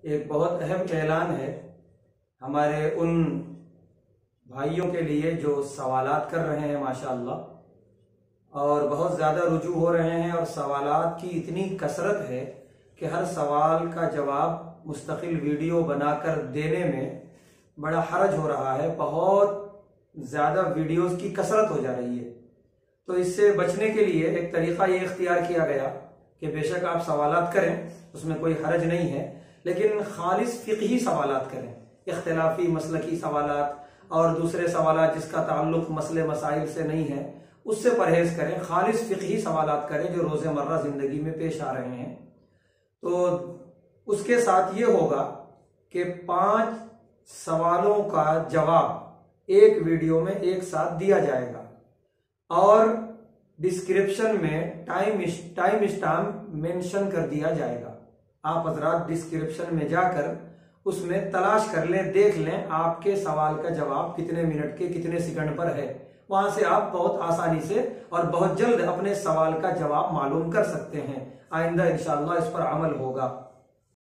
एक बहुत अहम ऐलान है हमारे उन भाइयों के लिए जो सवालात कर रहे हैं माशाअल्लाह, और बहुत ज़्यादा रुजू हो रहे हैं और सवालात की इतनी कसरत है कि हर सवाल का जवाब मुस्तकिल वीडियो बनाकर देने में बड़ा हरज हो रहा है। बहुत ज़्यादा वीडियोस की कसरत हो जा रही है। तो इससे बचने के लिए एक तरीक़ा ये इख्तियार किया गया कि बेशक आप सवालात करें, उसमें कोई हरज नहीं है, लेकिन खालिस फ़िक़ही सवालात करें। इख्तिलाफ़ी मसलकी सवालात और दूसरे सवालात जिसका ताल्लुक मसले मसाइल से नहीं है उससे परहेज़ करें। खालिस फ़िक़ही सवालात करें जो रोज़मर्रा ज़िंदगी में पेश आ रहे हैं। तो उसके साथ ये होगा कि 5 सवालों का जवाब एक वीडियो में एक साथ दिया जाएगा और डिस्क्रिप्शन में टाइम स्टैम्प मेंशन कर दिया जाएगा। आप हजरात डिस्क्रिप्शन में जाकर उसमें तलाश कर लें, देख लें आपके सवाल का जवाब कितने मिनट के कितने सेकंड पर है। वहां से आप बहुत आसानी से और बहुत जल्द अपने सवाल का जवाब मालूम कर सकते हैं। आइंदा इंशाअल्लाह इस पर अमल होगा।